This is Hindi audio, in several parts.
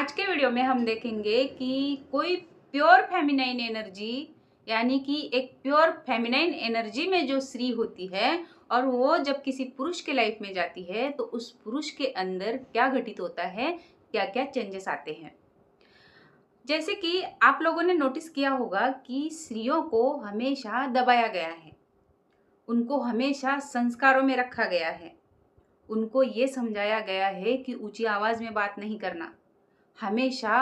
आज के वीडियो में हम देखेंगे कि कोई प्योर फेमिनाइन एनर्जी यानी कि एक प्योर फेमिनाइन एनर्जी में जो स्त्री होती है और वो जब किसी पुरुष के लाइफ में जाती है तो उस पुरुष के अंदर क्या घटित होता है, क्या क्या चेंजेस आते हैं। जैसे कि आप लोगों ने नोटिस किया होगा कि स्त्रियों को हमेशा दबाया गया है, उनको हमेशा संस्कारों में रखा गया है, उनको ये समझाया गया है कि ऊंची आवाज़ में बात नहीं करना, हमेशा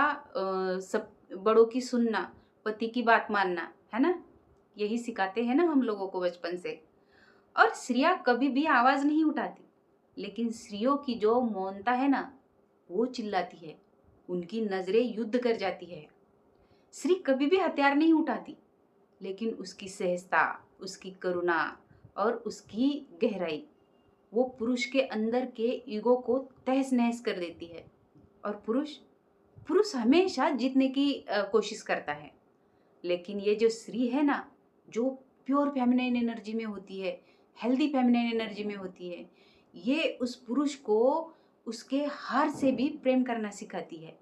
सब बड़ों की सुनना, पति की बात मानना, है ना। यही सिखाते हैं ना हम लोगों को बचपन से। और स्त्रियां कभी भी आवाज़ नहीं उठाती, लेकिन स्त्रियों की जो मौनता है ना, वो चिल्लाती है, उनकी नज़रें युद्ध कर जाती है। स्त्री कभी भी हथियार नहीं उठाती, लेकिन उसकी सहजता, उसकी करुणा और उसकी गहराई वो पुरुष के अंदर के ईगो को तहस नहस कर देती है। और पुरुष पुरुष हमेशा जीतने की कोशिश करता है, लेकिन ये जो स्त्री है ना, जो प्योर फेमिनाइन एनर्जी में होती है, हेल्दी फेमिनाइन एनर्जी में होती है, ये उस पुरुष को उसके हार से भी प्रेम करना सिखाती है।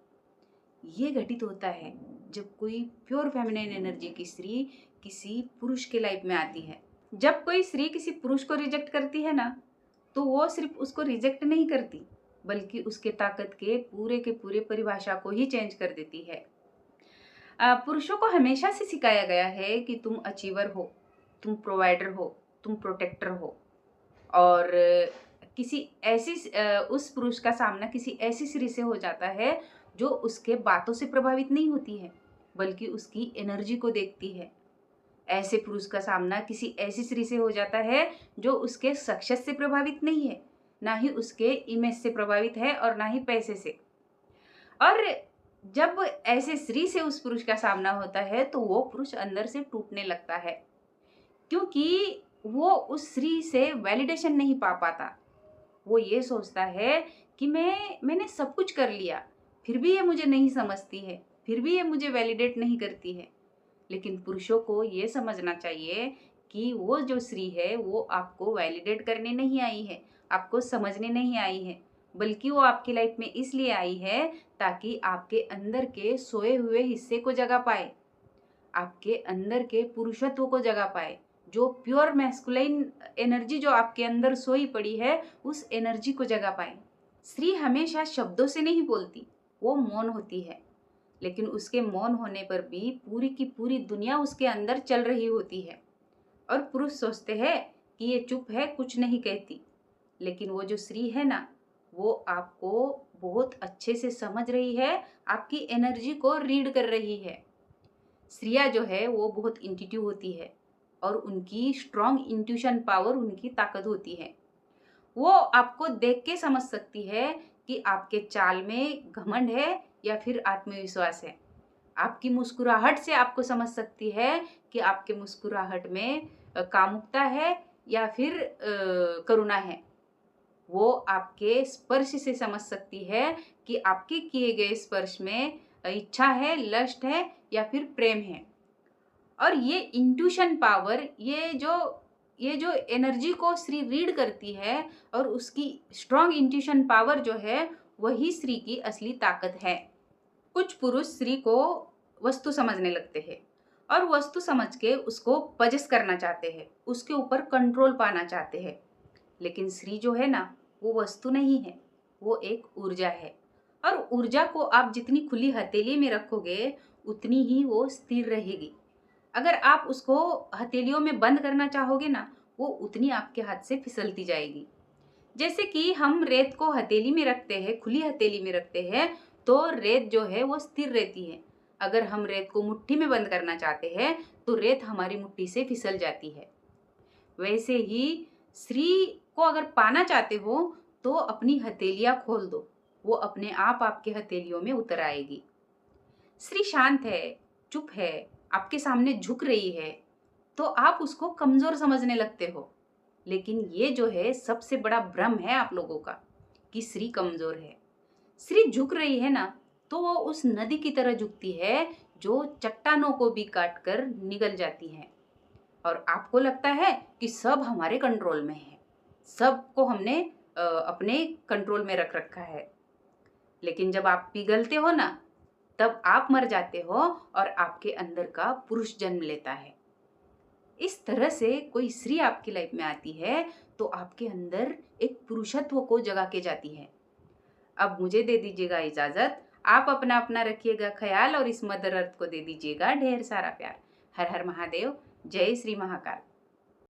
ये घटित होता है जब कोई प्योर फेमिनाइन एनर्जी की स्त्री किसी पुरुष के लाइफ में आती है। जब कोई स्त्री किसी पुरुष को रिजेक्ट करती है ना, तो वो सिर्फ उसको रिजेक्ट नहीं करती, बल्कि उसके ताकत के पूरे परिभाषा को ही चेंज कर देती है। पुरुषों को हमेशा से सिखाया गया है कि तुम अचीवर हो, तुम प्रोवाइडर हो, तुम प्रोटेक्टर हो। और किसी ऐसी उस पुरुष का सामना किसी ऐसी स्त्री से हो जाता है जो उसके बातों से प्रभावित नहीं होती है, बल्कि उसकी एनर्जी को देखती है। ऐसे पुरुष का सामना किसी ऐसी स्त्री से हो जाता है जो उसके सक्सेस से प्रभावित नहीं है, ना ही उसके इमेज से प्रभावित है और ना ही पैसे से। और जब ऐसे स्त्री से उस पुरुष का सामना होता है तो वो पुरुष अंदर से टूटने लगता है, क्योंकि वो उस स्त्री से वैलिडेशन नहीं पा पाता। वो ये सोचता है कि मैंने सब कुछ कर लिया, फिर भी ये मुझे नहीं समझती है, फिर भी ये मुझे वैलिडेट नहीं करती है। लेकिन पुरुषों को ये समझना चाहिए कि वो जो स्त्री है वो आपको वैलिडेट करने नहीं आई है, आपको समझने नहीं आई है, बल्कि वो आपकी लाइफ में इसलिए आई है ताकि आपके अंदर के सोए हुए हिस्से को जगा पाए, आपके अंदर के पुरुषत्व को जगा पाए। जो प्योर मैस्कुलाइन एनर्जी जो आपके अंदर सोई पड़ी है, उस एनर्जी को जगा पाए। स्त्री हमेशा शब्दों से नहीं बोलती, वो मौन होती है, लेकिन उसके मौन होने पर भी पूरी की पूरी दुनिया उसके अंदर चल रही होती है। और पुरुष सोचते हैं कि ये चुप है, कुछ नहीं कहती, लेकिन वो जो स्त्री है ना, वो आपको बहुत अच्छे से समझ रही है, आपकी एनर्जी को रीड कर रही है। स्त्रियां जो है वो बहुत इंट्यूटिव होती है और उनकी स्ट्रॉन्ग इंट्यूशन पावर उनकी ताकत होती है। वो आपको देख के समझ सकती है कि आपके चाल में घमंड है या फिर आत्मविश्वास है। आपकी मुस्कुराहट से आपको समझ सकती है कि आपके मुस्कुराहट में कामुकता है या फिर करुणा है। वो आपके स्पर्श से समझ सकती है कि आपके किए गए स्पर्श में इच्छा है, लस्ट है या फिर प्रेम है। और ये इंट्यूशन पावर, ये जो एनर्जी को स्त्री रीड करती है और उसकी स्ट्रॉन्ग इंट्यूशन पावर जो है, वही स्त्री की असली ताकत है। कुछ पुरुष स्त्री को वस्तु समझने लगते हैं और वस्तु समझ के उसको पजेस करना चाहते हैं, उसके ऊपर कंट्रोल पाना चाहते हैं। लेकिन स्त्री जो है ना, वो वस्तु नहीं है, वो एक ऊर्जा है। और ऊर्जा को आप जितनी खुली हथेली में रखोगे, उतनी ही वो स्थिर रहेगी। अगर आप उसको हथेलियों में बंद करना चाहोगे ना, वो उतनी आपके हाथ से फिसलती जाएगी। जैसे कि हम रेत को हथेली में रखते हैं, खुली हथेली में रखते हैं, तो रेत जो है वो स्थिर रहती है। अगर हम रेत को मुट्ठी में बंद करना चाहते हैं तो रेत हमारी मुट्ठी से फिसल जाती है। वैसे ही स्त्री को अगर पाना चाहते हो तो अपनी हथेलियां खोल दो, वो अपने आप आपके हथेलियों में उतर आएगी। स्त्री शांत है, चुप है, आपके सामने झुक रही है, तो आप उसको कमजोर समझने लगते हो। लेकिन ये जो है सबसे बड़ा भ्रम है आप लोगों का कि स्त्री कमजोर है। स्त्री झुक रही है ना, तो वो उस नदी की तरह झुकती है जो चट्टानों को भी काट कर निगल जाती है। और आपको लगता है कि सब हमारे कंट्रोल में है, सबको हमने अपने कंट्रोल में रख रखा है। लेकिन जब आप पिघलते हो ना, तब आप मर जाते हो और आपके अंदर का पुरुष जन्म लेता है। इस तरह से कोई स्त्री आपकी लाइफ में आती है तो आपके अंदर एक पुरुषत्व को जगा के जाती है। अब मुझे दे दीजिएगा इजाजत, आप अपना अपना रखिएगा ख्याल और इस मदर अर्थ को दे दीजिएगा ढेर सारा प्यार। हर हर महादेव, जय श्री महाकाल।